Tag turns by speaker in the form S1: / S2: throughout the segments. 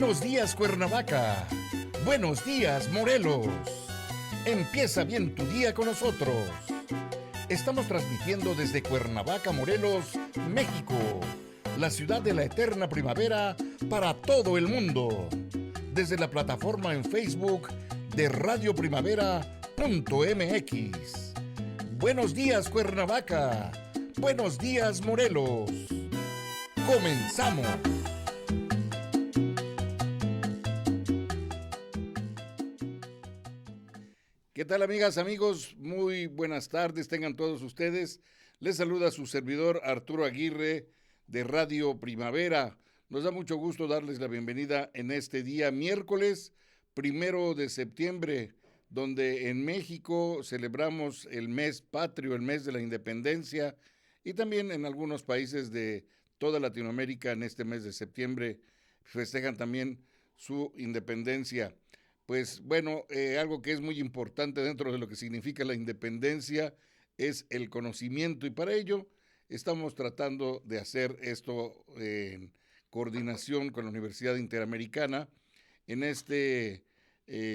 S1: Buenos días, Cuernavaca. Buenos días, Morelos. Empieza bien tu día con nosotros. Estamos transmitiendo desde Cuernavaca, Morelos, México, la ciudad de la eterna primavera para todo el mundo. Desde la plataforma en Facebook de radioprimavera.mx. Buenos días, Cuernavaca. Buenos días, Morelos. ¡Comenzamos! ¿Qué tal, amigas, amigos? Muy buenas tardes, tengan todos ustedes. Les saluda su servidor Arturo Aguirre de Radio Primavera. Nos da mucho gusto darles la bienvenida en este día miércoles 1 de septiembre, donde en México celebramos el mes patrio, el mes de la independencia, y también en algunos países de toda Latinoamérica en este mes de septiembre festejan también su independencia. Pues bueno, algo que es muy importante dentro de lo que significa la independencia es el conocimiento, y para ello estamos tratando de hacer esto en coordinación con la Universidad Interamericana en este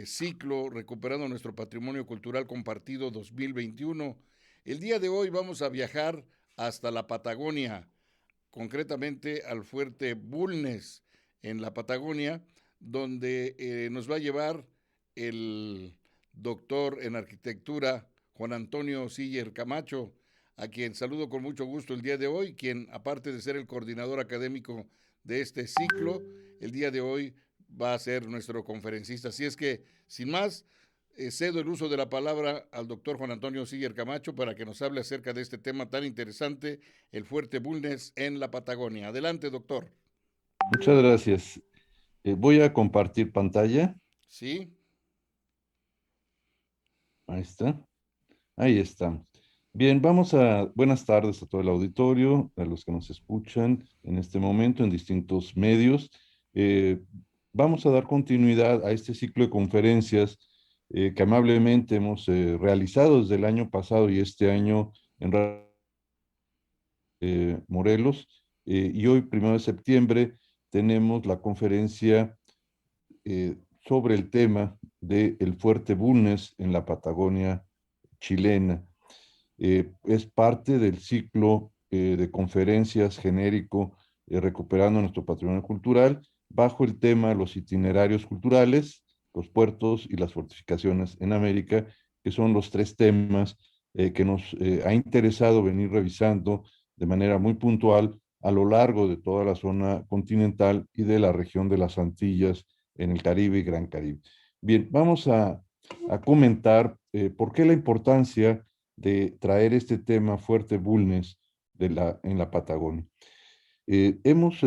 S1: ciclo Recuperando nuestro Patrimonio Cultural Compartido 2021. El día de hoy vamos a viajar hasta la Patagonia, concretamente al fuerte Bulnes en la Patagonia, donde nos va a llevar el doctor en arquitectura Juan Antonio Siller Camacho, a quien saludo con mucho gusto el día de hoy, quien aparte de ser el coordinador académico de este ciclo, el día de hoy va a ser nuestro conferencista. Así es que, sin más, cedo el uso de la palabra al doctor Juan Antonio Siller Camacho para que nos hable acerca de este tema tan interesante, el fuerte Bulnes en la Patagonia. Adelante, doctor.
S2: Muchas gracias. Voy a compartir pantalla.
S1: ¿Sí?
S2: Ahí está. Ahí está. Bien, buenas tardes a todo el auditorio, a los que nos escuchan en este momento en distintos medios. Eh, Vamos a dar continuidad a este ciclo de conferencias que amablemente hemos realizado desde el año pasado y este año en Morelos. Y hoy, 1 de septiembre, tenemos la conferencia sobre el tema del fuerte Bulnes en la Patagonia chilena. Es parte del ciclo de conferencias genérico Recuperando nuestro Patrimonio Cultural, bajo el tema los itinerarios culturales, los puertos y las fortificaciones en América, que son los tres temas que nos ha interesado venir revisando de manera muy puntual a lo largo de toda la zona continental y de la región de las Antillas en el Caribe y Gran Caribe. Bien, vamos a comentar por qué la importancia de traer este tema fuerte Bulnes en la Patagonia. Hemos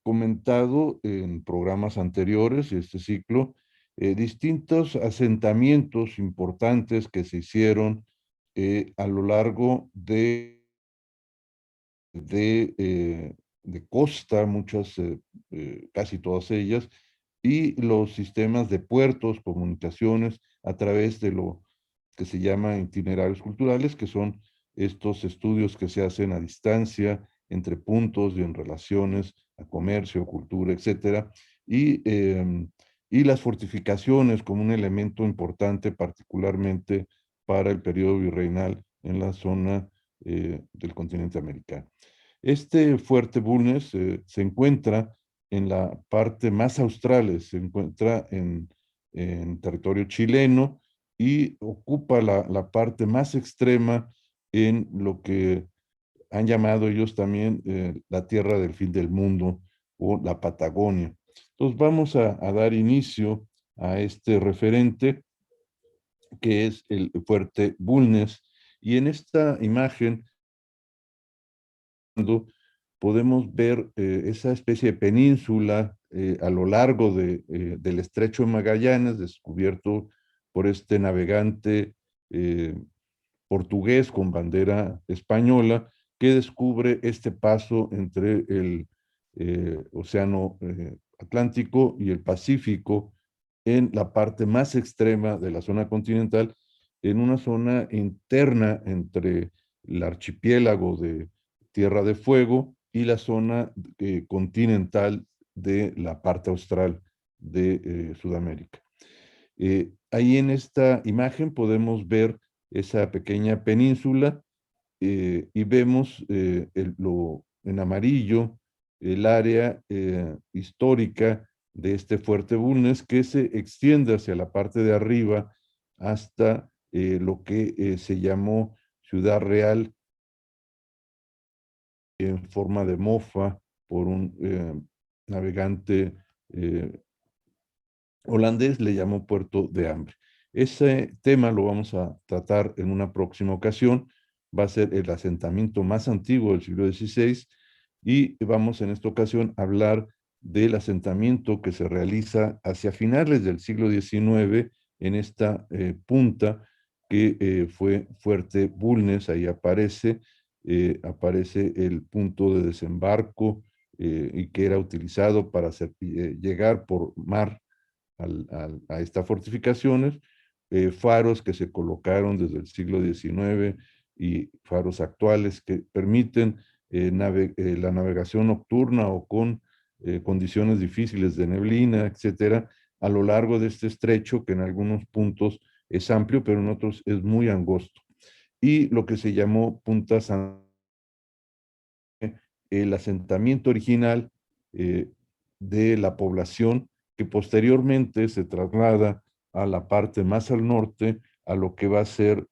S2: comentado en programas anteriores de este ciclo distintos asentamientos importantes que se hicieron a lo largo de costa, casi todas ellas, y los sistemas de puertos, comunicaciones, a través de lo que se llama itinerarios culturales, que son estos estudios que se hacen a distancia entre puntos y en relaciones a comercio, cultura, etcétera, y las fortificaciones como un elemento importante, particularmente para el periodo virreinal en la zona del continente americano. Este fuerte Bulnes se encuentra en la parte más austral, se encuentra en territorio chileno y ocupa la parte más extrema en lo que han llamado ellos también la tierra del fin del mundo o la Patagonia. Entonces vamos a dar inicio a este referente que es el fuerte Bulnes, y en esta imagen podemos ver esa especie de península a lo largo del Estrecho de Magallanes, descubierto por este navegante portugués con bandera española, que descubre este paso entre el Océano Atlántico y el Pacífico en la parte más extrema de la zona continental, en una zona interna entre el archipiélago de Tierra de Fuego y la zona continental de la parte austral de Sudamérica. Ahí en esta imagen podemos ver esa pequeña península y vemos en amarillo el área histórica de este fuerte Bulnes, que se extiende hacia la parte de arriba hasta lo que se llamó Ciudad Real en forma de mofa por un navegante holandés, le llamó Puerto de Hambre. Ese tema lo vamos a tratar en una próxima ocasión. Va a ser el asentamiento más antiguo del siglo XVI y vamos en esta ocasión a hablar del asentamiento que se realiza hacia finales del siglo XIX en esta punta que fue Fuerte Bulnes. Ahí aparece el punto de desembarco y que era utilizado para llegar por mar a estas fortificaciones, faros que se colocaron desde el siglo XIX y faros actuales que permiten la navegación nocturna o con condiciones difíciles de neblina, etcétera, a lo largo de este estrecho que en algunos puntos es amplio, pero en otros es muy angosto. Y lo que se llamó Punta San, el asentamiento original de la población que posteriormente se traslada a la parte más al norte, a lo que va a ser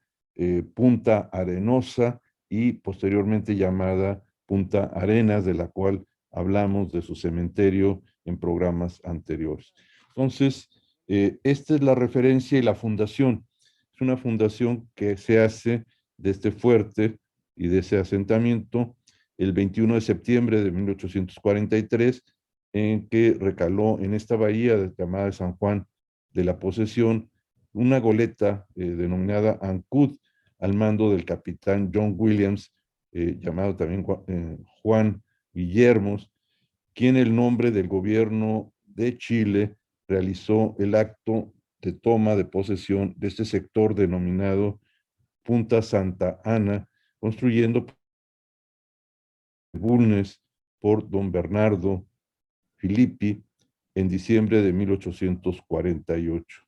S2: Punta Arenosa y posteriormente llamada Punta Arenas, de la cual hablamos de su cementerio en programas anteriores. Entonces, esta es la referencia y la fundación. Es una fundación que se hace de este fuerte y de ese asentamiento el 21 de septiembre de 1843, en que recaló en esta bahía llamada de San Juan de la Posesión una goleta denominada Ancud al mando del capitán John Williams, llamado también Juan Guillermos, quien en nombre del gobierno de Chile realizó el acto de toma de posesión de este sector denominado Punta Santa Ana, construyendo Bulnes por don Bernardo Filippi en diciembre de 1848.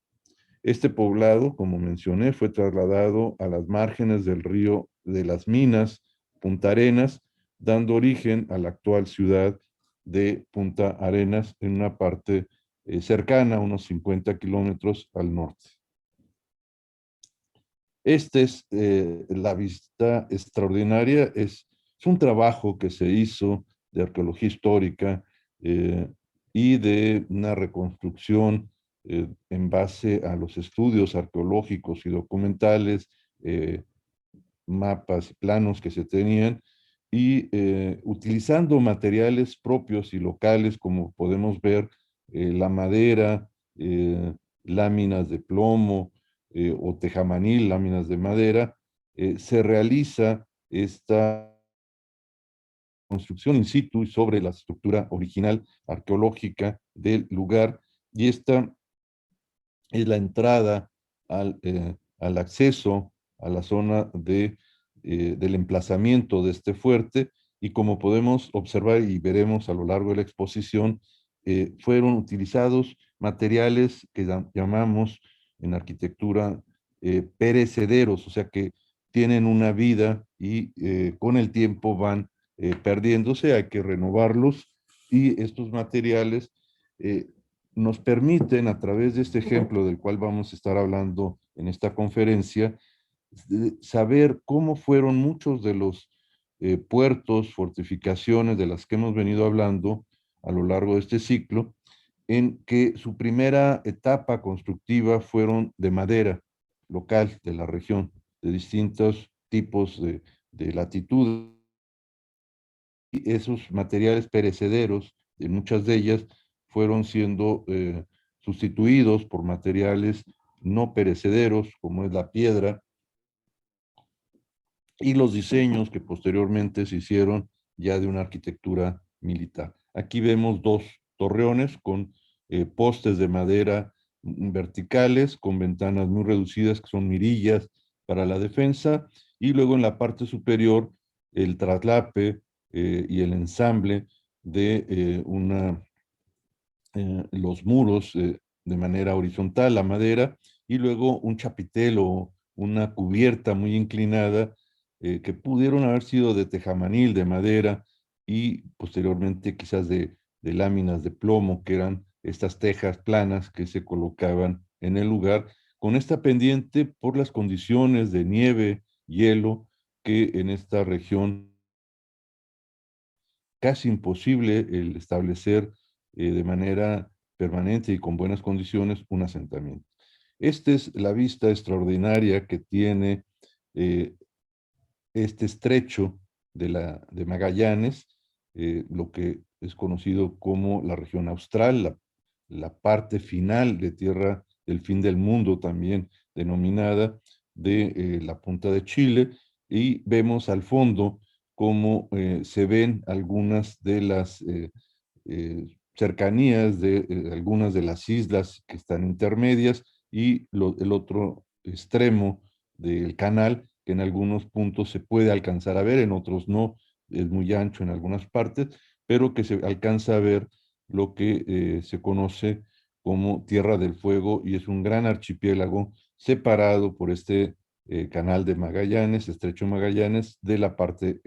S2: Este poblado, como mencioné, fue trasladado a las márgenes del río de las Minas, Punta Arenas, dando origen a la actual ciudad de Punta Arenas en una parte cercana, unos 50 kilómetros al norte. Esta es la vista extraordinaria, es un trabajo que se hizo de arqueología histórica y de una reconstrucción en base a los estudios arqueológicos y documentales, mapas y planos que se tenían, y utilizando materiales propios y locales, como podemos ver, la madera, láminas de plomo, o tejamanil, láminas de madera, se realiza esta construcción in situ y sobre la estructura original arqueológica del lugar, y esta es la entrada al acceso a la zona del emplazamiento de este fuerte, y como podemos observar y veremos a lo largo de la exposición, fueron utilizados materiales que llamamos en arquitectura perecederos, o sea que tienen una vida y con el tiempo van perdiéndose, hay que renovarlos, y estos materiales nos permiten, a través de este ejemplo del cual vamos a estar hablando en esta conferencia, saber cómo fueron muchos de los puertos, fortificaciones de las que hemos venido hablando a lo largo de este ciclo, en que su primera etapa constructiva fueron de madera local de la región, de distintos tipos de latitud. Y esos materiales perecederos, de muchas de ellas, fueron siendo sustituidos por materiales no perecederos, como es la piedra, y los diseños que posteriormente se hicieron ya de una arquitectura militar. Aquí vemos dos torreones con postes de madera verticales, con ventanas muy reducidas que son mirillas para la defensa, y luego en la parte superior el traslape y el ensamble de una los muros de manera horizontal, la madera, y luego un chapitel o una cubierta muy inclinada que pudieron haber sido de tejamanil, de madera, y posteriormente quizás de láminas de plomo, que eran estas tejas planas que se colocaban en el lugar, con esta pendiente por las condiciones de nieve, hielo, que en esta región casi imposible el establecer de manera permanente y con buenas condiciones un asentamiento. Esta es la vista extraordinaria que tiene eh, este estrecho de Magallanes, lo que es conocido como la región austral, la parte final de tierra del fin del mundo también denominada de la punta de Chile, y vemos al fondo cómo se ven algunas de las cercanías de algunas de las islas que están intermedias y el otro extremo del canal, que en algunos puntos se puede alcanzar a ver, en otros no, es muy ancho en algunas partes, pero que se alcanza a ver lo que se conoce como Tierra del Fuego, y es un gran archipiélago separado por este canal de Magallanes, Estrecho Magallanes, de la parte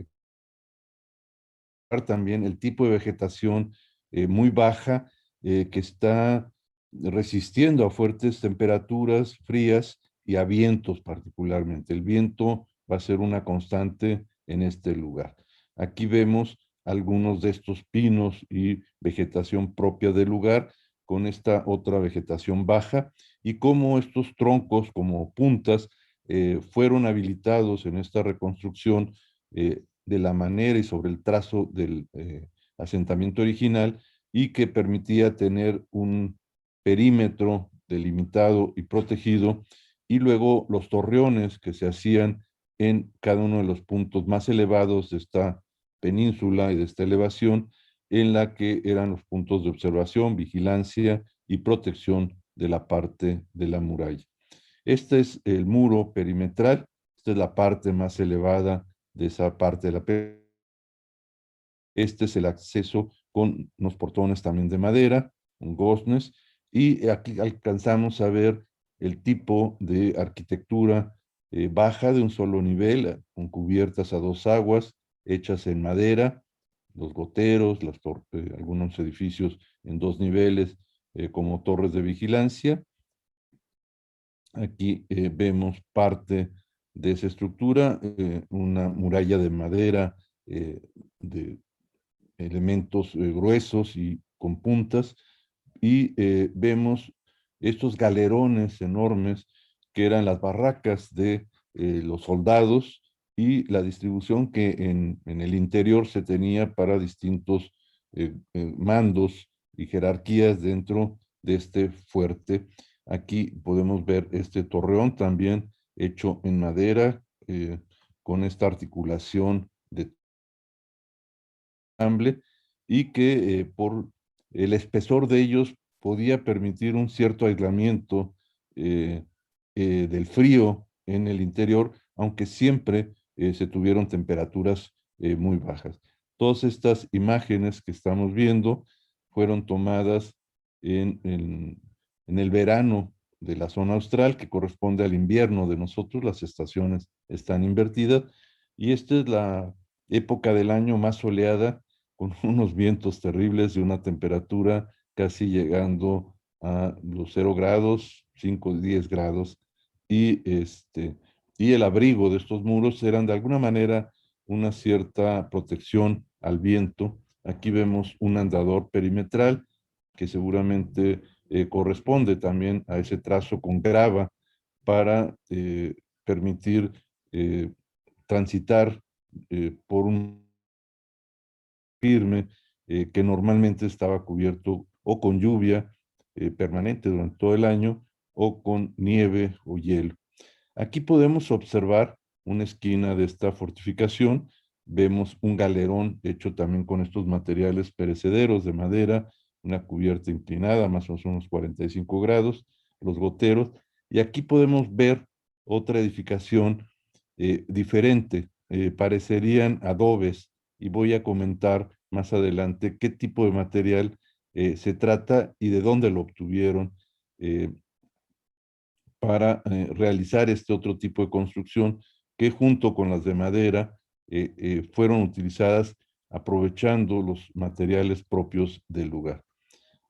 S2: también el tipo de vegetación muy baja que está resistiendo a fuertes temperaturas frías y a vientos particularmente. El viento va a ser una constante en este lugar. Aquí vemos algunos de estos pinos y vegetación propia del lugar con esta otra vegetación baja, y cómo estos troncos como puntas fueron habilitados en esta reconstrucción de la manera y sobre el trazo del asentamiento original, y que permitía tener un perímetro delimitado y protegido, y luego los torreones que se hacían en cada uno de los puntos más elevados de esta península y de esta elevación, en la que eran los puntos de observación, vigilancia y protección de la parte de la muralla. Este es el muro perimetral, esta es la parte más elevada de esa parte de la península. Este es el acceso con unos portones también de madera, un goznes, y aquí alcanzamos a ver el tipo de arquitectura baja de un solo nivel, con cubiertas a dos aguas, hechas en madera, los goteros, algunos edificios en dos niveles como torres de vigilancia. Aquí vemos parte de esa estructura, una muralla de madera de elementos gruesos y con puntas, y vemos estos galerones enormes que eran las barracas de los soldados, y la distribución que en el interior se tenía para distintos mandos y jerarquías dentro de este fuerte. Aquí podemos ver este torreón también hecho en madera, con esta articulación de ensamble, y que por el espesor de ellos podía permitir un cierto aislamiento eh, del frío en el interior, aunque siempre se tuvieron temperaturas muy bajas. Todas estas imágenes que estamos viendo fueron tomadas en el verano de la zona austral, que corresponde al invierno de nosotros. Las estaciones están invertidas, y esta es la época del año más soleada, con unos vientos terribles y una temperatura casi llegando a los 0 grados, 5 10 grados, y el abrigo de estos muros eran de alguna manera una cierta protección al viento. Aquí vemos un andador perimetral que seguramente corresponde también a ese trazo con grava para permitir transitar por un firme que normalmente estaba cubierto o con lluvia permanente durante todo el año, o con nieve o hielo. Aquí podemos observar una esquina de esta fortificación. Vemos un galerón hecho también con estos materiales perecederos de madera, una cubierta inclinada, más o menos unos 45 grados, los goteros. Y aquí podemos ver otra edificación diferente. Parecerían adobes, y voy a comentar más adelante qué tipo de material se trata y de dónde lo obtuvieron para realizar este otro tipo de construcción que junto con las de madera fueron utilizadas aprovechando los materiales propios del lugar.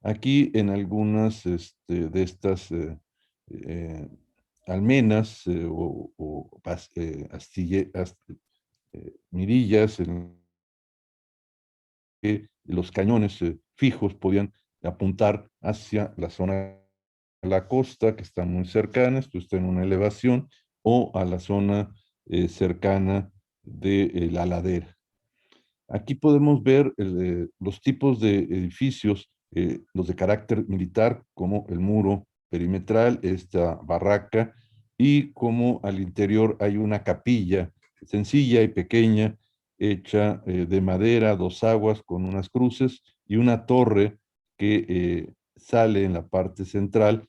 S2: Aquí en algunas de estas eh, almenas mirillas en que los cañones fijos podían apuntar hacia la zona de la costa, que está muy cercana, esto está en una elevación, o a la zona cercana de la ladera. Aquí podemos ver los tipos de edificios, los de carácter militar, como el muro perimetral, esta barraca, y como al interior hay una capilla sencilla y pequeña, hecha de madera, dos aguas con unas cruces, y una torre que sale en la parte central,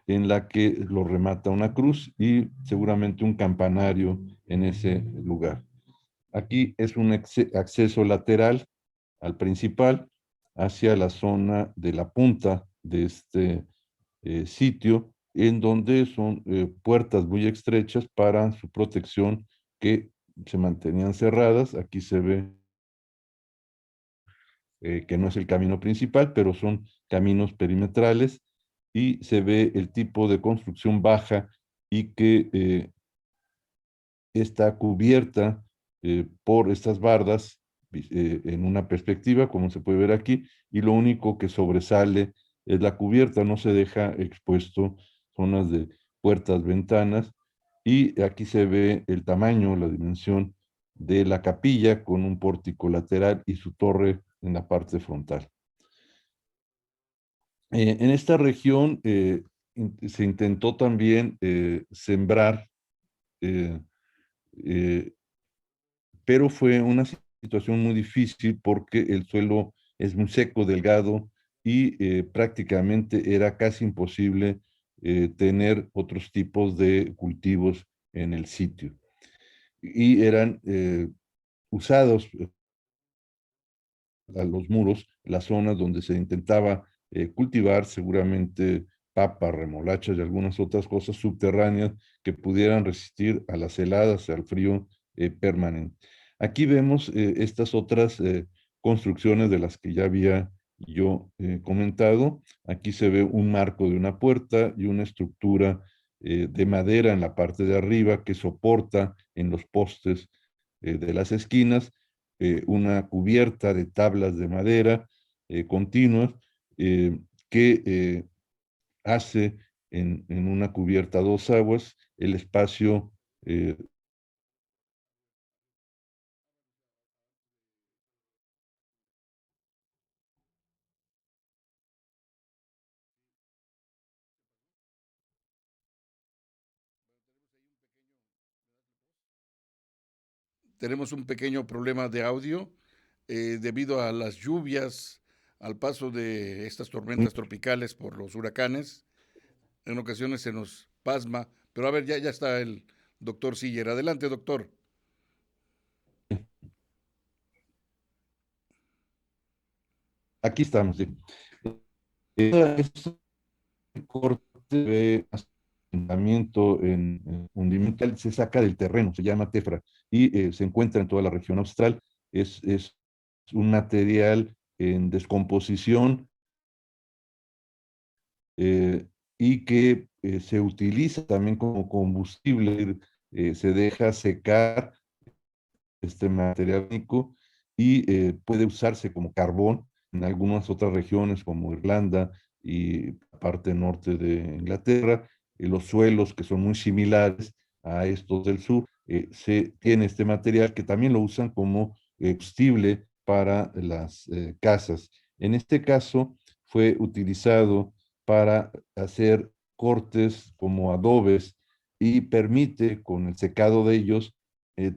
S2: en la que lo remata una cruz y seguramente un campanario en ese lugar. Aquí es un acceso lateral al principal hacia la zona de la punta de este sitio, en donde son puertas muy estrechas para su protección que se mantenían cerradas. Aquí se ve que no es el camino principal, pero son caminos perimetrales y se ve el tipo de construcción baja y que está cubierta por estas bardas en una perspectiva, como se puede ver aquí, y lo único que sobresale es la cubierta, no se deja expuesto zonas de puertas, ventanas, y aquí se ve el tamaño, la dimensión de la capilla con un pórtico lateral y su torre en la parte frontal. En esta región se intentó también sembrar eh, eh, pero fue una situación muy difícil porque el suelo es muy seco, delgado y prácticamente era casi imposible tener otros tipos de cultivos en el sitio. Y eran usados a los muros, las zonas donde se intentaba cultivar seguramente papas, remolachas y algunas otras cosas subterráneas que pudieran resistir a las heladas, al frío permanente. Aquí vemos estas otras construcciones de las que ya había yo comentado. Aquí se ve un marco de una puerta y una estructura de madera en la parte de arriba que soporta en los postes de las esquinas una cubierta de tablas de madera continuas eh, que hace en una cubierta a dos aguas el espacio.
S1: Tenemos un pequeño problema de audio debido a las lluvias, al paso de estas tormentas tropicales por los huracanes. En ocasiones se nos pasma, pero a ver, ya está el doctor Siller. Adelante, doctor.
S2: Aquí estamos. Sí. Este corte de asentamiento en hundimiento se saca del terreno, se llama tefra, y se encuentra en toda la región austral. Es un material en descomposición eh, y que se utiliza también como combustible, se deja secar este material y puede usarse como carbón en algunas otras regiones como Irlanda y parte norte de Inglaterra. Los suelos que son muy similares a estos del sur, se tiene este material que también lo usan como combustible para las casas. En este caso fue utilizado para hacer cortes como adobes y permite con el secado de ellos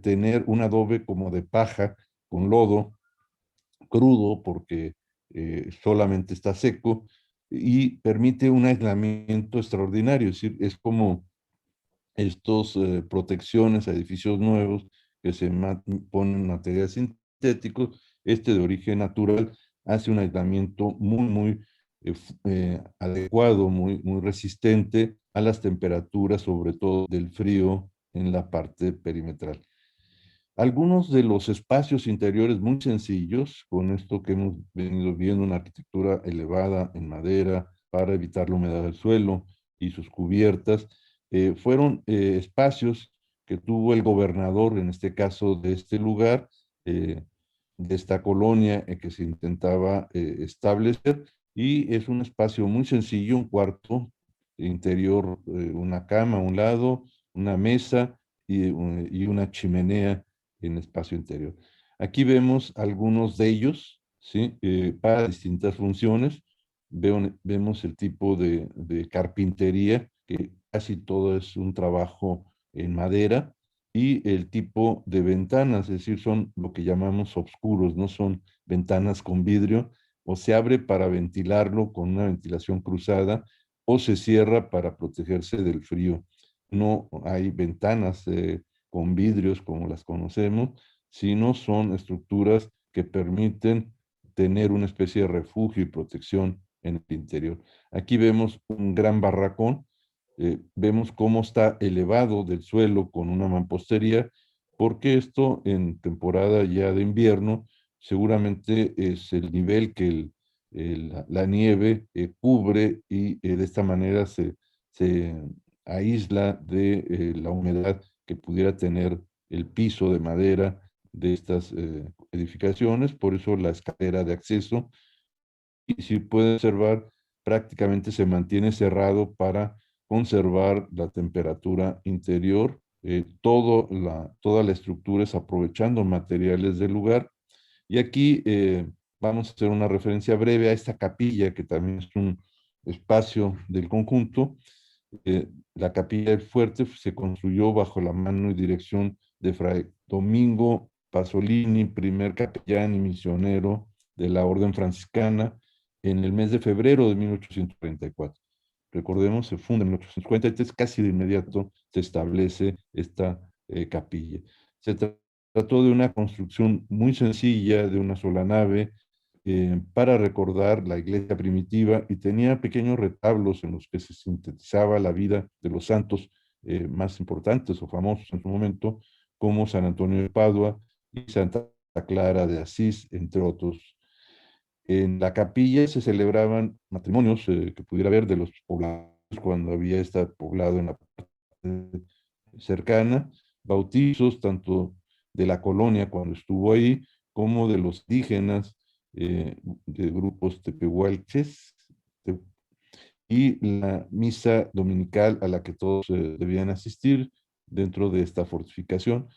S2: tener un adobe como de paja con lodo crudo porque solamente está seco y permite un aislamiento extraordinario, es decir, es como estos protecciones a edificios nuevos que se ponen materiales sintéticos, este de origen natural hace un aislamiento muy adecuado, muy resistente a las temperaturas, sobre todo del frío en la parte perimetral. Algunos de los espacios interiores muy sencillos, con esto que hemos venido viendo, una arquitectura elevada en madera para evitar la humedad del suelo y sus cubiertas, fueron espacios que tuvo el gobernador, en este caso de este lugar, de esta colonia que se intentaba establecer, y es un espacio muy sencillo, un cuarto interior, una cama a un lado, una mesa y una chimenea en espacio interior. Aquí vemos algunos de ellos, ¿sí? Para distintas funciones. Vemos el tipo de carpintería, que casi todo es un trabajo en madera, y el tipo de ventanas, es decir, son lo que llamamos oscuros, no son ventanas con vidrio, o se abre para ventilarlo con una ventilación cruzada, o se cierra para protegerse del frío. No hay ventanas con vidrios como las conocemos, sino son estructuras que permiten tener una especie de refugio y protección en el interior. Aquí vemos un gran barracón, vemos cómo está elevado del suelo con una mampostería, porque esto en temporada ya de invierno seguramente es el nivel que la nieve cubre, y de esta manera se aísla de la humedad que pudiera tener el piso de madera de estas edificaciones. Por eso la escalera de acceso, y si puede observar, prácticamente se mantiene cerrado para conservar la temperatura interior. Toda la estructura es aprovechando materiales del lugar. Y aquí vamos a hacer una referencia breve a esta capilla, que también es un espacio del conjunto. La capilla del fuerte se construyó bajo la mano y dirección de Fray Domingo Pasolini, primer capellán y misionero de la Orden Franciscana, en el mes de febrero de 1834. Recordemos, se funda en 1853, casi de inmediato se establece esta capilla. Se trató de una construcción muy sencilla, de una sola nave, para recordar la iglesia primitiva, y tenía pequeños retablos en los que se sintetizaba la vida de los santos más importantes o famosos en su momento, como San Antonio de Padua y Santa Clara de Asís, entre otros. En la capilla se celebraban matrimonios que pudiera haber de los poblados cuando había este poblado en la parte cercana, bautizos tanto de la colonia cuando estuvo ahí, como de los indígenas, de grupos tepehualches, y la misa dominical a la que todos debían asistir dentro de esta fortificación.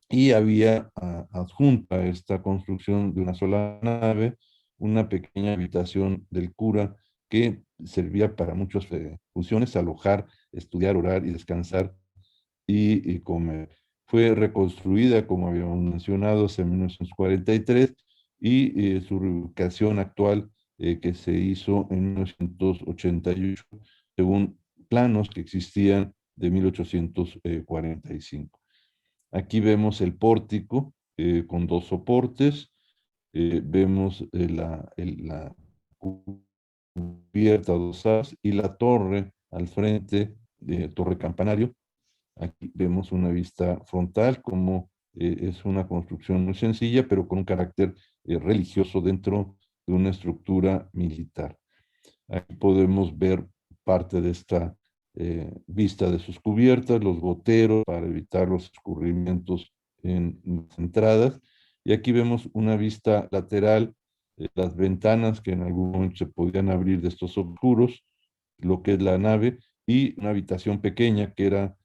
S2: Y había adjunta a esta construcción de una sola nave una pequeña habitación del cura, que servía para muchas funciones: alojar, estudiar, orar y descansar y comer. Fue reconstruida, como habíamos mencionado, en 1943, y su reubicación actual, que se hizo en 1988, según planos que existían de 1845. Aquí vemos el pórtico con dos soportes, vemos la cubierta dos as y la torre al frente, torre campanario. Aquí vemos una vista frontal, como es una construcción muy sencilla, pero con un carácter religioso dentro de una estructura militar. Aquí podemos ver parte de esta vista de sus cubiertas, los goteros para evitar los escurrimientos en las entradas. Y aquí vemos una vista lateral, las ventanas que en algún momento se podían abrir de estos oscuros, lo que es la nave, y una habitación pequeña que era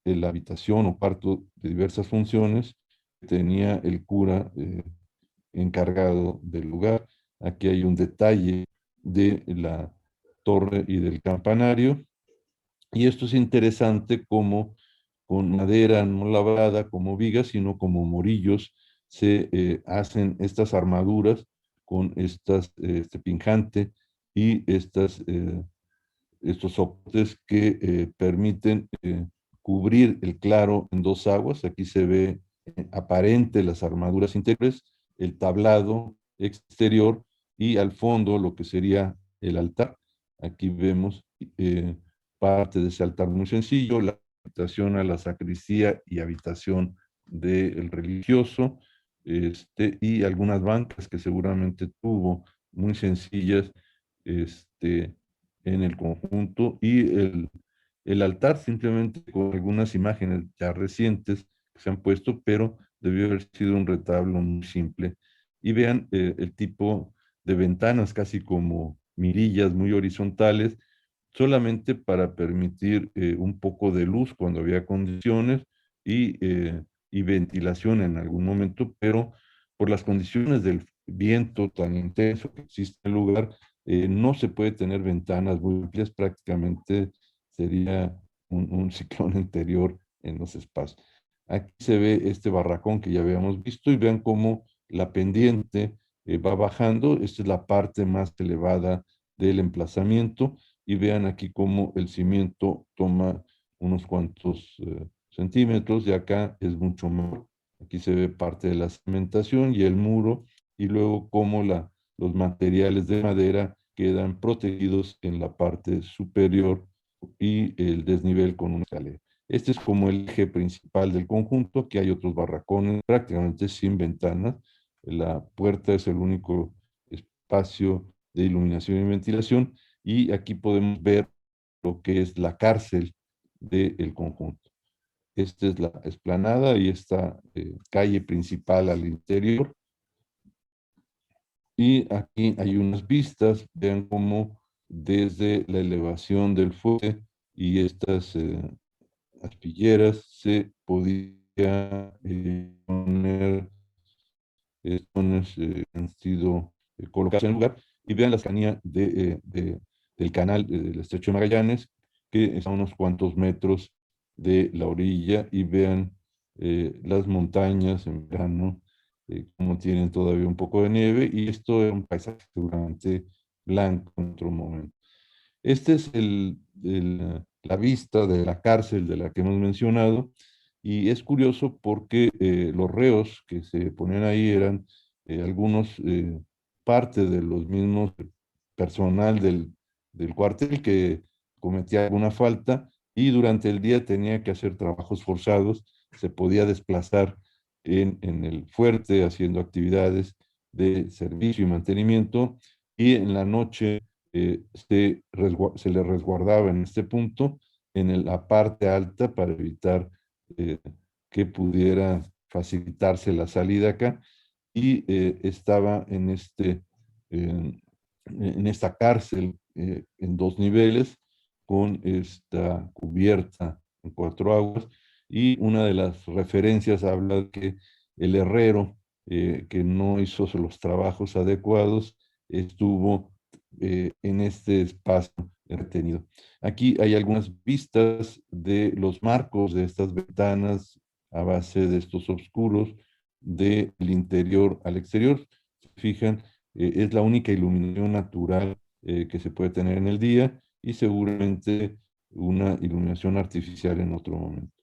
S2: la habitación o cuarto de diversas funciones que tenía el cura encargado del lugar. Aquí hay un detalle de la torre y del campanario, y esto es interesante, como con madera no labrada como vigas, sino como morillos, se hacen estas armaduras con este pinjante y estos soportes que permiten cubrir el claro en dos aguas. Aquí se ve aparente las armaduras interiores, el tablado exterior, y al fondo lo que sería el altar. Aquí vemos parte de ese altar muy sencillo, la habitación a la sacristía y habitación del religioso, y algunas bancas que seguramente tuvo, muy sencillas, en el conjunto, y el altar simplemente con algunas imágenes ya recientes que se han puesto, pero debió haber sido un retablo muy simple. Y vean el tipo de ventanas, casi como mirillas muy horizontales, solamente para permitir un poco de luz cuando había condiciones y ventilación en algún momento, pero por las condiciones del viento tan intenso que existe en el lugar, no se puede tener ventanas muy amplias, prácticamente sería un ciclón interior en los espacios. Aquí se ve este barracón que ya habíamos visto y vean cómo la pendiente va bajando. Esta es la parte más elevada del emplazamiento y vean aquí cómo el cimiento toma unos cuantos centímetros y acá es mucho más. Aquí se ve parte de la cimentación y el muro y luego cómo los materiales de madera quedan protegidos en la parte superior y el desnivel con una escalera. Este es como el eje principal del conjunto, que hay otros barracones prácticamente sin ventanas. La puerta es el único espacio de iluminación y ventilación y aquí podemos ver lo que es la cárcel del conjunto. Esta es la explanada y esta calle principal al interior. Y aquí hay unas vistas, vean cómo desde la elevación del fuerte y estas aspilleras se podía poner han sido colocados en el lugar y vean la cercanía del canal del Estrecho de Magallanes, que está a unos cuantos metros de la orilla, y vean las montañas en verano, como tienen todavía un poco de nieve, y esto es un paisaje seguramente blanco en otro momento. Este es la vista de la cárcel de la que hemos mencionado, y es curioso porque los reos que se ponían ahí eran algunos parte de los mismos personal del cuartel que cometía alguna falta y durante el día tenía que hacer trabajos forzados, se podía desplazar en el fuerte haciendo actividades de servicio y mantenimiento, y en la noche se le resguardaba en este punto, en la parte alta, para evitar eh, que pudiera facilitarse la salida acá, y estaba en esta cárcel en dos niveles, con esta cubierta en cuatro aguas, y una de las referencias habla de que el herrero que no hizo los trabajos adecuados estuvo en este espacio retenido. Aquí hay algunas vistas de los marcos de estas ventanas a base de estos oscuros del interior al exterior. Se fijan, es la única iluminación natural que se puede tener en el día y seguramente una iluminación artificial en otro momento.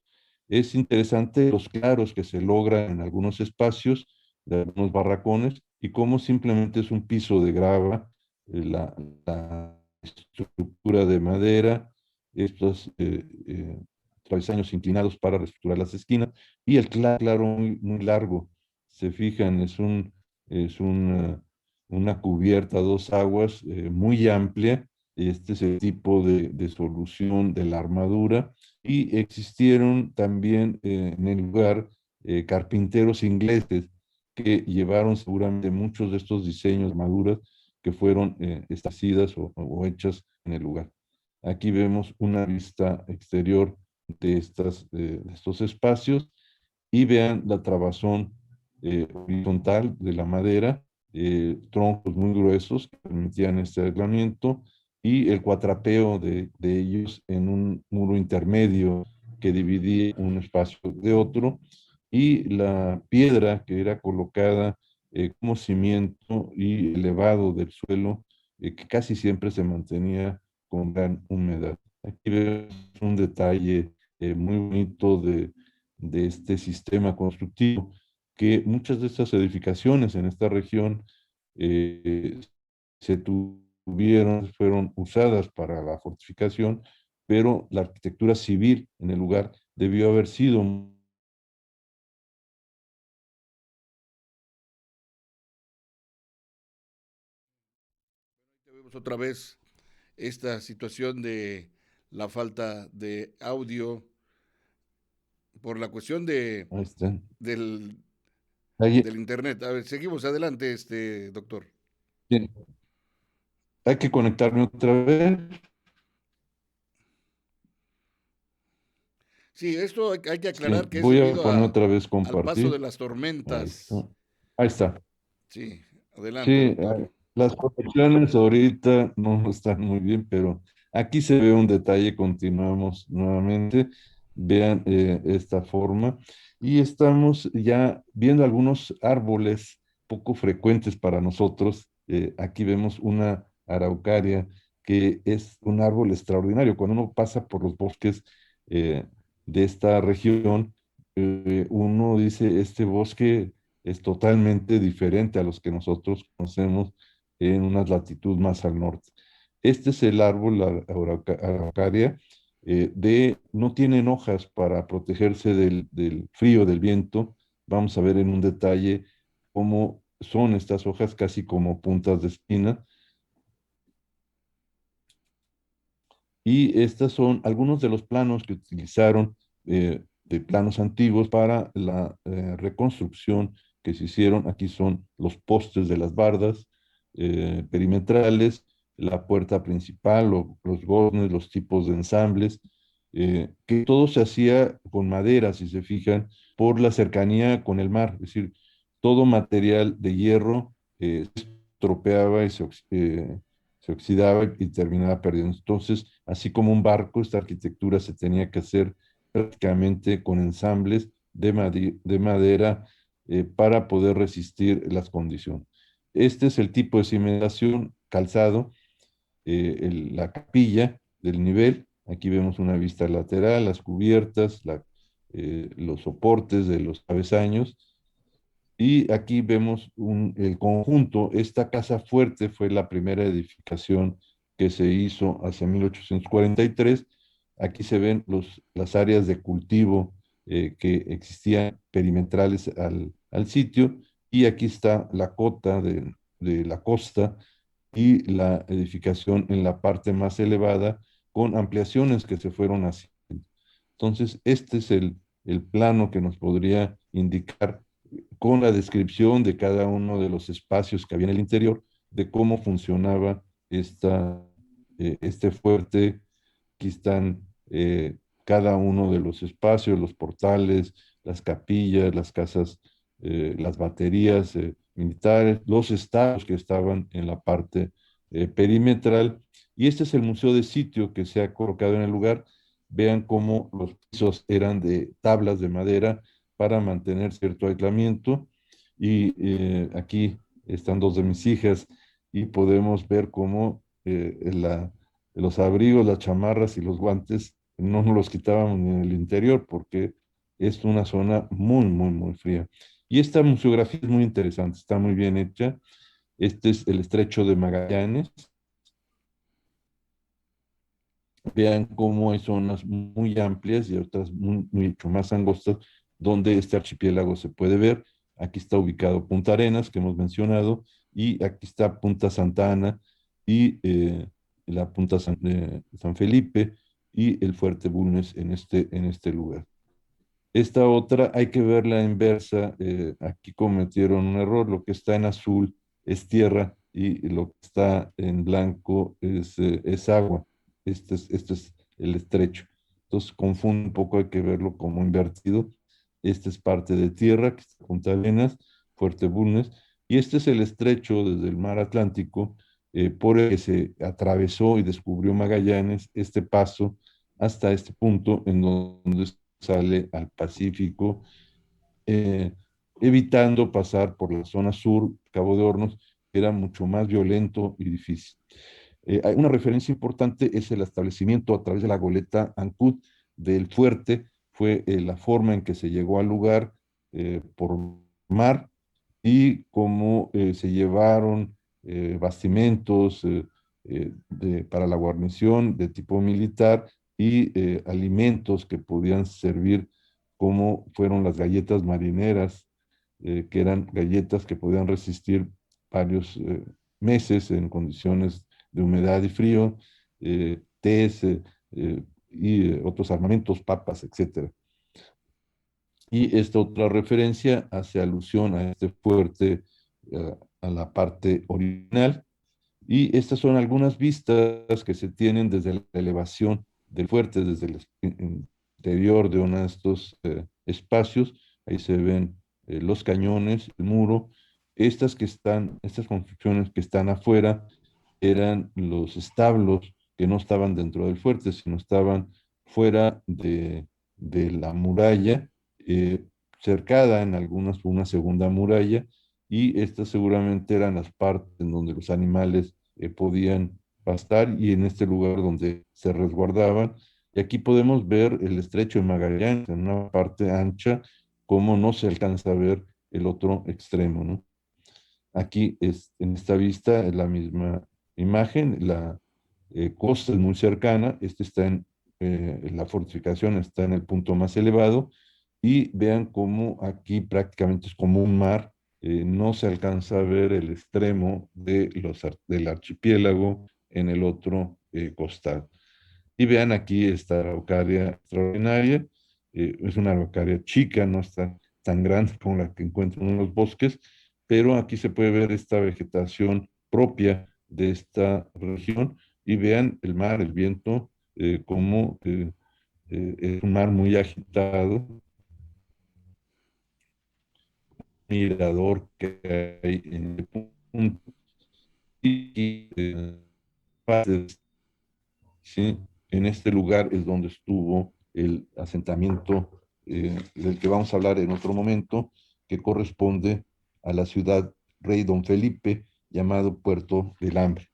S2: Es interesante los claros que se logran en algunos espacios de algunos barracones y cómo simplemente es un piso de grava, la estructura de madera, estos travesaños inclinados para reestructurar las esquinas y el claro muy, muy largo. Se fijan, una cubierta a dos aguas muy amplia. Este es el tipo de solución de la armadura, y existieron también en el lugar carpinteros ingleses que llevaron seguramente muchos de estos diseños de armaduras que fueron establecidas o hechas en el lugar. Aquí vemos una vista exterior de estos espacios y vean la trabazón horizontal de la madera, troncos muy gruesos que permitían este aislamiento y el cuatrapeo de ellos en un muro intermedio que dividía un espacio de otro, y la piedra que era colocada como cimiento y elevado del suelo, que casi siempre se mantenía con gran humedad. Aquí vemos un detalle muy bonito de este sistema constructivo, que muchas de estas edificaciones en esta región se tuvieron, fueron usadas para la fortificación, pero la arquitectura civil en el lugar debió haber sido.
S1: Vemos otra vez esta situación de la falta de audio por la cuestión
S2: Ahí está.
S1: del,
S2: Ahí,
S1: del internet. A ver, seguimos adelante, doctor.
S2: bien, hay que conectarme otra vez.
S1: Sí, esto hay que
S2: Sí,
S1: aclarar que es
S2: voy a
S1: debido
S2: poner otra vez
S1: al paso de
S2: compartir.
S1: las
S2: Ahí
S1: tormentas.
S2: está. Ahí está.
S1: Sí, adelante,
S2: Sí,
S1: doctor.
S2: las conexiones ahorita no están muy bien, pero aquí se ve un detalle. Continuamos nuevamente. Vean esta forma. Y estamos ya viendo algunos árboles poco frecuentes para nosotros. Aquí vemos una araucaria que es un árbol extraordinario. Cuando uno pasa por los bosques eh, de esta región, uno dice, este bosque es totalmente diferente a los que nosotros conocemos en una latitud más al norte. Este es el árbol, la araucaria, no tienen hojas para protegerse del frío, del viento. Vamos a ver en un detalle cómo son estas hojas, casi como puntas de espina. Y estos son algunos de los planos que utilizaron, de planos antiguos para la reconstrucción que se hicieron. Aquí son los postes de las bardas perimetrales, la puerta principal, los goznes, los tipos de ensambles, que todo se hacía con madera, si se fijan, por la cercanía con el mar. Es decir, todo material de hierro se estropeaba y se oxidaba y terminaba perdiendo. Entonces, así como un barco, esta arquitectura se tenía que hacer prácticamente con ensambles de madera para poder resistir las condiciones. Este es el tipo de cimentación calzado, la capilla del nivel. Aquí vemos una vista lateral, las cubiertas, los soportes de los travesaños, y aquí vemos el conjunto. Esta casa fuerte fue la primera edificación que se hizo hacia 1843. Aquí se ven las áreas de cultivo que existían perimetrales al sitio, y aquí está la cota de la costa y la edificación en la parte más elevada con ampliaciones que se fueron haciendo. Entonces, este es el plano que nos podría indicar, con la descripción de cada uno de los espacios que había en el interior, de cómo funcionaba este fuerte. Aquí están cada uno de los espacios, los portales, las capillas, las casas, las baterías militares, los estados que estaban en la parte perimetral. Y este es el museo de sitio que se ha colocado en el lugar. Vean cómo los pisos eran de tablas de madera para mantener cierto aislamiento. Y aquí están dos de mis hijas, y podemos ver cómo los abrigos, las chamarras y los guantes no nos los quitábamos ni en el interior, porque es una zona muy, muy, muy fría. Y esta museografía es muy interesante, está muy bien hecha. Este es el Estrecho de Magallanes. Vean cómo hay zonas muy amplias y otras mucho más angostas donde este archipiélago se puede ver. Aquí está ubicado Punta Arenas, que hemos mencionado, y aquí está Punta Santa Ana y la Punta San Felipe y el Fuerte Bulnes en este lugar. Esta otra hay que verla inversa. Aquí cometieron un error. Lo que está en azul es tierra y lo que está en blanco es agua. Este es el estrecho. Entonces confunde un poco, hay que verlo como invertido. Este es parte de tierra, que está Punta Arenas, Fuerte Bulnes, y este es el estrecho desde el mar Atlántico, por el que se atravesó y descubrió Magallanes, este paso hasta este punto en donde sale al Pacífico, eh, evitando pasar por la zona sur, Cabo de Hornos, que era mucho más violento y difícil. Hay una referencia importante, es el establecimiento a través de la goleta Ancud del fuerte. Fue la forma en que se llegó al lugar por mar, y cómo se llevaron bastimentos para la guarnición de tipo militar y alimentos que podían servir, como fueron las galletas marineras, que eran galletas que podían resistir varios meses en condiciones de humedad y frío, tés y otros armamentos, papas, etcétera. Y esta otra referencia hace alusión a este fuerte, a la parte original. Y estas son algunas vistas que se tienen desde la elevación del fuerte, desde el interior de uno de estos espacios. Ahí se ven los cañones, el muro. Estas construcciones que están afuera eran los establos que no estaban dentro del fuerte, sino estaban fuera de la muralla, eh, cercada en algunas por una segunda muralla, y estas seguramente eran las partes en donde los animales podían pastar y en este lugar donde se resguardaban. Y aquí podemos ver el estrecho de Magallanes en una parte ancha, como no se alcanza a ver el otro extremo, ¿no? Aquí en esta vista es la misma imagen, la costa es muy cercana, la fortificación está en el punto más elevado, y vean cómo aquí prácticamente es como un mar, no se alcanza a ver el extremo del archipiélago en el otro costado. Y vean aquí esta araucaria extraordinaria, es una araucaria chica, no está tan grande como la que encuentran en los bosques, pero aquí se puede ver esta vegetación propia de esta región, y vean el mar, el viento, como es un mar muy agitado, mirador que hay en el punto, y ¿sí? En este lugar es donde estuvo el asentamiento del que vamos a hablar en otro momento, que corresponde a la ciudad Rey Don Felipe, llamado Puerto del Hambre.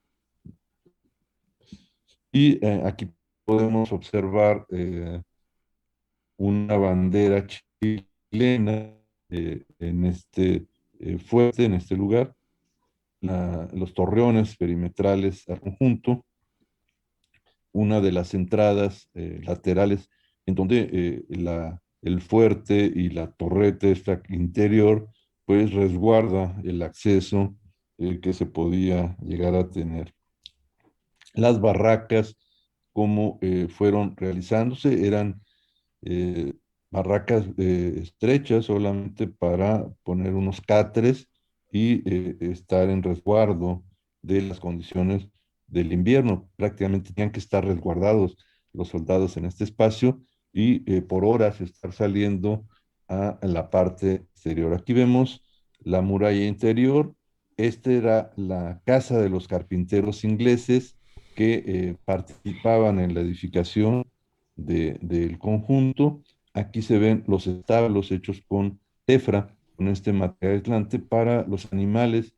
S2: Y aquí podemos observar una bandera chilena en este fuerte, en este lugar, los torreones perimetrales al conjunto, una de las entradas laterales en donde el fuerte y la torreta esta interior pues resguarda el acceso que se podía llegar a tener. Las barracas, como fueron realizándose, eran eh, barracas estrechas solamente para poner unos cáteres y estar en resguardo de las condiciones del invierno. Prácticamente tenían que estar resguardados los soldados en este espacio y por horas estar saliendo a la parte exterior. Aquí vemos la muralla interior. Esta era la casa de los carpinteros ingleses que participaban en la edificación del conjunto. Aquí se ven los establos hechos con tefra, con este material aislante para los animales.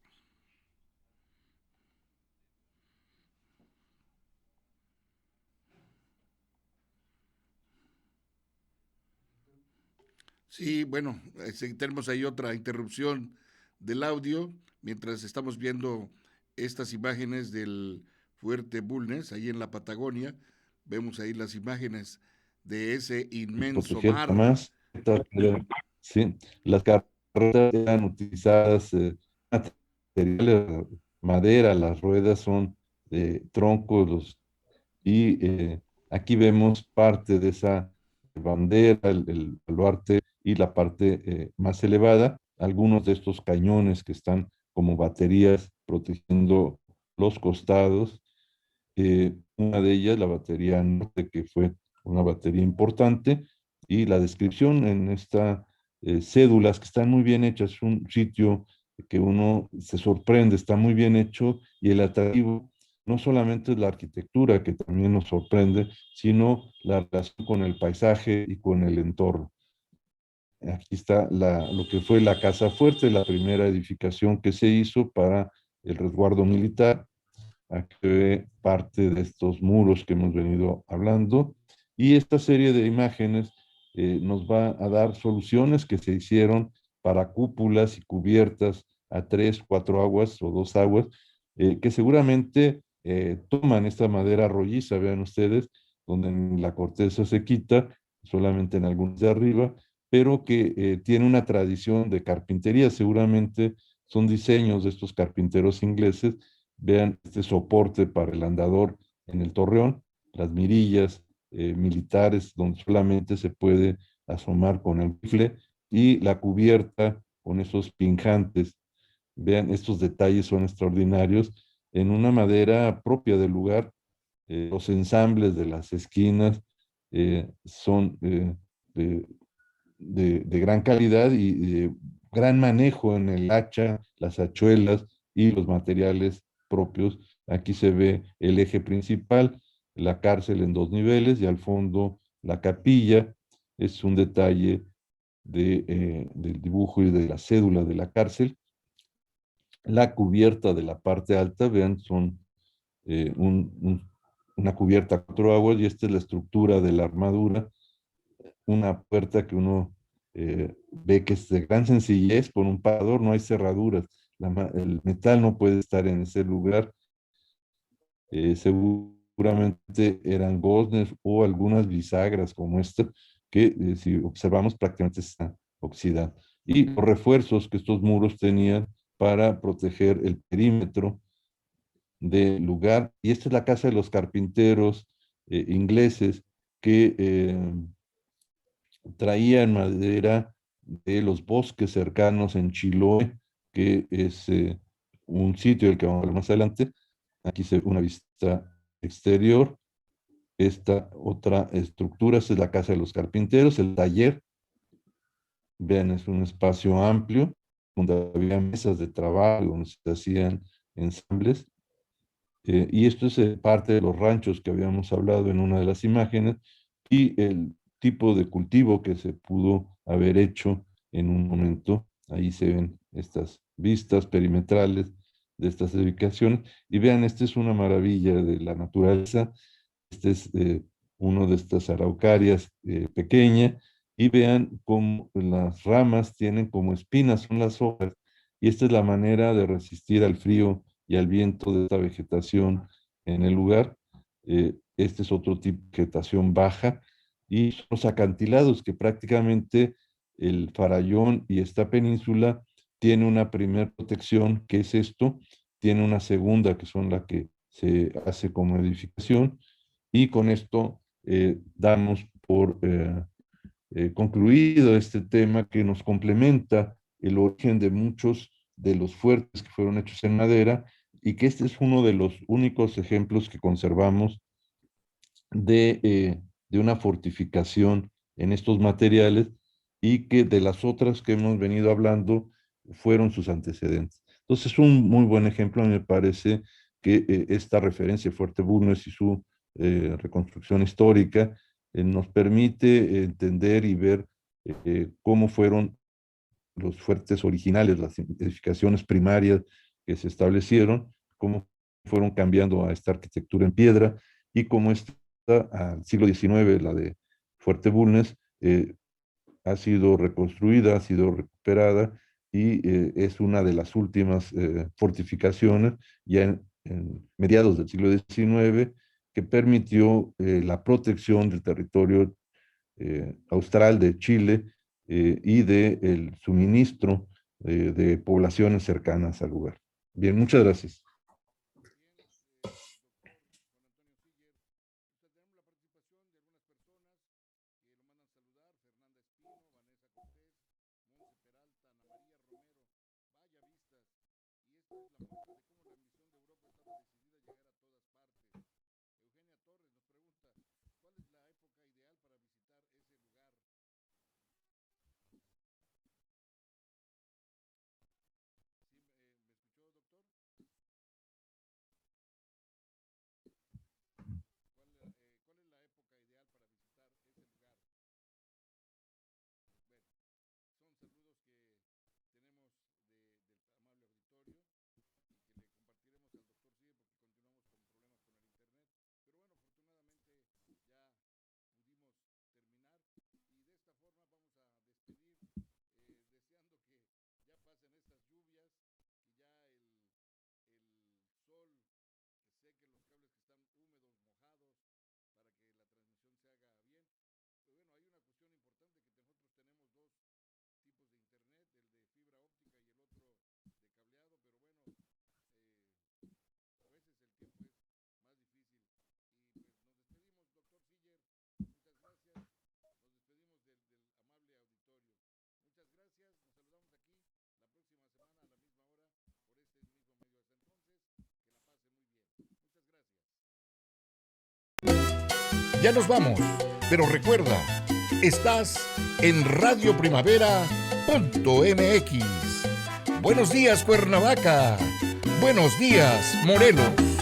S1: Sí, bueno, tenemos ahí otra interrupción del audio mientras estamos viendo estas imágenes del fuerte Bulnes, ahí en la Patagonia. Vemos ahí las imágenes de ese inmenso
S2: Proteger
S1: mar.
S2: más. Sí, las carretas eran utilizadas materiales, madera, las ruedas son de troncos, y aquí vemos parte de esa bandera, el baluarte y la parte más elevada, algunos de estos cañones que están como baterías protegiendo los costados. Una de ellas, la batería norte, que fue una batería importante, y la descripción en esta cédulas que están muy bien hechas, es un sitio que uno se sorprende, está muy bien hecho, y el atractivo no solamente es la arquitectura, que también nos sorprende, sino la relación con el paisaje y con el entorno. Aquí está lo que fue la Casa Fuerte, la primera edificación que se hizo para el resguardo militar. Aquí ve parte de estos muros que hemos venido hablando. Y esta serie de imágenes nos va a dar soluciones que se hicieron para cúpulas y cubiertas a 3, 4 aguas o 2 aguas, que seguramente toman esta madera rolliza, vean ustedes, donde la corteza se quita, solamente en algunos de arriba, pero que tiene una tradición de carpintería, seguramente son diseños de estos carpinteros ingleses. Vean este soporte para el andador en el torreón, las mirillas militares, donde solamente se puede asomar con el rifle, y la cubierta con esos pinjantes. Vean, estos detalles son extraordinarios en una madera propia del lugar. Los ensambles de las esquinas son de, de gran calidad y de gran manejo en el hacha, las hachuelas y los materiales propios. Aquí se ve el eje principal, la cárcel en dos niveles y al fondo la capilla. Es un detalle del dibujo y de la cédula de la cárcel. La cubierta de la parte alta, vean, son una cubierta a cuatro aguas y esta es la estructura de la armadura, una puerta que uno ve que es de gran sencillez, por un parador, no hay cerraduras, el metal no puede estar en ese lugar. Seguramente eran goznes o algunas bisagras como esta, que si observamos prácticamente está oxidada. Y los refuerzos que estos muros tenían para proteger el perímetro del lugar. Y esta es la casa de los carpinteros ingleses que traían madera de los bosques cercanos en Chiloé, que es un sitio del que vamos a hablar más adelante. Aquí se ve una vista exterior. Esta otra estructura esta es la casa de los carpinteros, el taller. Vean, es un espacio amplio donde había mesas de trabajo, donde se hacían ensambles. Y esto es parte de los ranchos que habíamos hablado en una de las imágenes y el tipo de cultivo que se pudo haber hecho en un momento. Ahí se ven estas vistas perimetrales de estas edificaciones. Y vean, esta es una maravilla de la naturaleza. Este es uno de estas araucarias pequeña. Y vean cómo las ramas tienen como espinas, son las hojas. Y esta es la manera de resistir al frío y al viento de esta vegetación en el lugar. Este es otro tipo de vegetación baja y son los acantilados que prácticamente el Farallón y esta península tiene una primera protección, que es esto, tiene una segunda, que son la que se hace como edificación, y con esto damos por concluido este tema que nos complementa el origen de muchos de los fuertes que fueron hechos en madera y que este es uno de los únicos ejemplos que conservamos de una fortificación en estos materiales y que de las otras que hemos venido hablando fueron sus antecedentes. Entonces, es un muy buen ejemplo, a mí me parece que esta referencia a Fuerte Bulnes y su reconstrucción histórica nos permite entender y ver cómo fueron los fuertes originales, las edificaciones primarias que se establecieron, cómo fueron cambiando a esta arquitectura en piedra y cómo esta al siglo XIX, la de Fuerte Bulnes, ha sido reconstruida, ha sido recuperada y es una de las últimas fortificaciones ya en mediados del siglo XIX que permitió la protección del territorio austral de Chile y del suministro de poblaciones cercanas al lugar. Bien, muchas gracias.
S1: Ya nos vamos, pero recuerda, estás en radioprimavera.mx. Buenos días, Cuernavaca. Buenos días, Morelos.